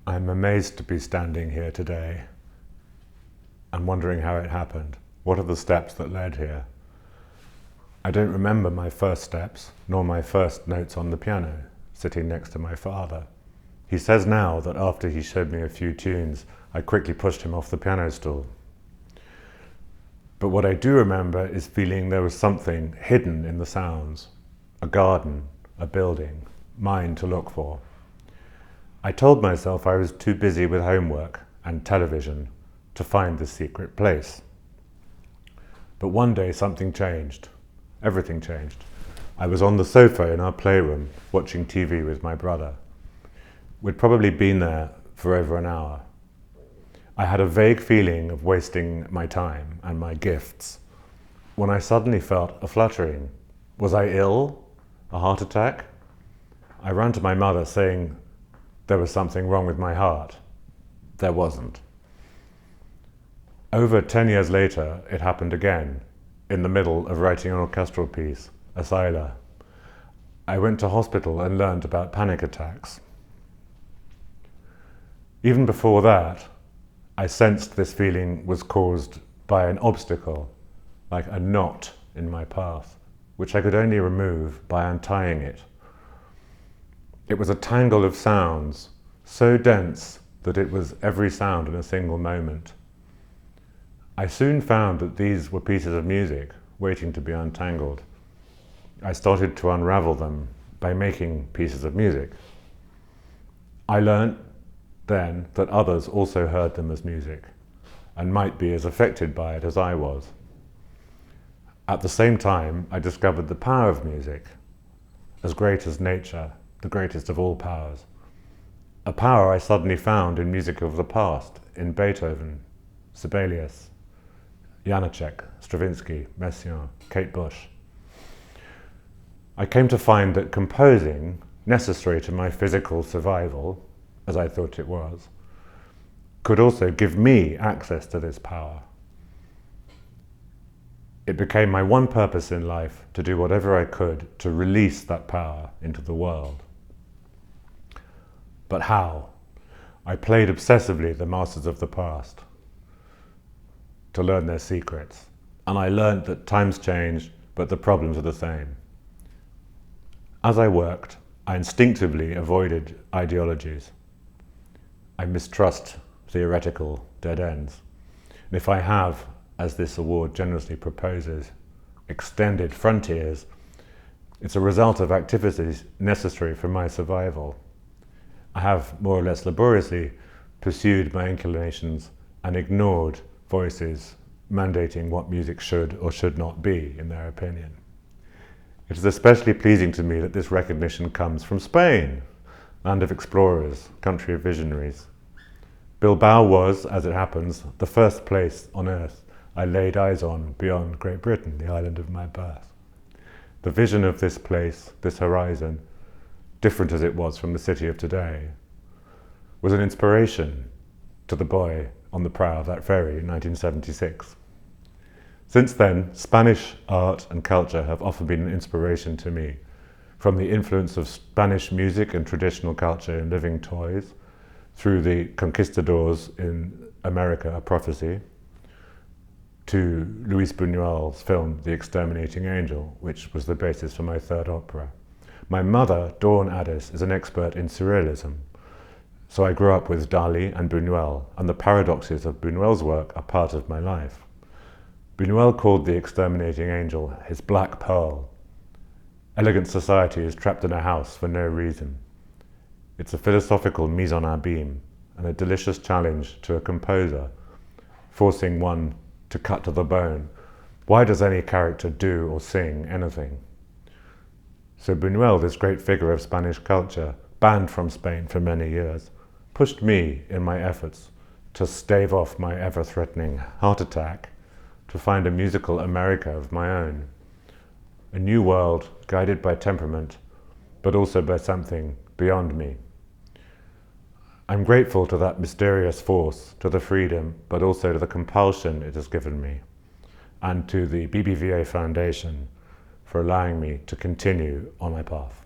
I'm amazed to be standing here today and wondering how it happened. What are the steps that led here? I don't remember my first steps, nor my first notes on the piano, sitting next to my father. He says now that after he showed me a few tunes, I quickly pushed him off the piano stool. But what I do remember is feeling there was something hidden in the sounds, a garden, a building, mine to look for. I told myself I was too busy with homework and television to find this secret place. But one day something changed. Everything changed. I was on the sofa in our playroom watching TV with my brother. We'd probably been there for over an hour. I had a vague feeling of wasting my time and my gifts when I suddenly felt a fluttering. Was I ill? A heart attack? I ran to my mother saying there was something wrong with my heart. There wasn't. Over 10 years later, it happened again, in the middle of writing an orchestral piece, Asila. I went to hospital and learned about panic attacks. Even before that, I sensed this feeling was caused by an obstacle, like a knot in my path, which I could only remove by untying it. It was a tangle of sounds, so dense that it was every sound in a single moment. I soon found that these were pieces of music waiting to be untangled. I started to unravel them by making pieces of music. I learnt then that others also heard them as music and might be as affected by it as I was. At the same time, I discovered the power of music, as great as nature, the greatest of all powers. A power I suddenly found in music of the past, in Beethoven, Sibelius, Janacek, Stravinsky, Messiaen, Kate Bush. I came to find that composing, necessary to my physical survival, as I thought it was, could also give me access to this power. It became my one purpose in life to do whatever I could to release that power into the world. But how? I played obsessively the masters of the past to learn their secrets. And I learned that times change, but the problems are the same. As I worked, I instinctively avoided ideologies. I mistrust theoretical dead ends. And if I have, as this award generously proposes, extended frontiers, it's a result of activities necessary for my survival. I have more or less laboriously pursued my inclinations and ignored voices mandating what music should or should not be, in their opinion. It is especially pleasing to me that this recognition comes from Spain, land of explorers, country of visionaries. Bilbao was, as it happens, the first place on earth I laid eyes on beyond Great Britain, the island of my birth. The vision of this place, this horizon, different as it was from the city of today, was an inspiration to the boy on the prow of that ferry in 1976. Since then, Spanish art and culture have often been an inspiration to me, from the influence of Spanish music and traditional culture in living toys, through the conquistadors in America, A Prophecy, to Luis Buñuel's film The Exterminating Angel, which was the basis for my third opera. My mother, Thomas Adès, is an expert in surrealism, so I grew up with Dalí and Buñuel, and the paradoxes of Buñuel's work are part of my life. Buñuel called The Exterminating Angel his black pearl. Elegant society is trapped in a house for no reason. It's a philosophical mise en abîme and a delicious challenge to a composer, forcing one to cut to the bone. Why does any character do or sing anything? So Buñuel, this great figure of Spanish culture, banned from Spain for many years, pushed me in my efforts to stave off my ever-threatening heart attack, to find a musical America of my own. A new world guided by temperament, but also by something beyond me. I'm grateful to that mysterious force, to the freedom, but also to the compulsion it has given me, and to the BBVA Foundation for allowing me to continue on my path.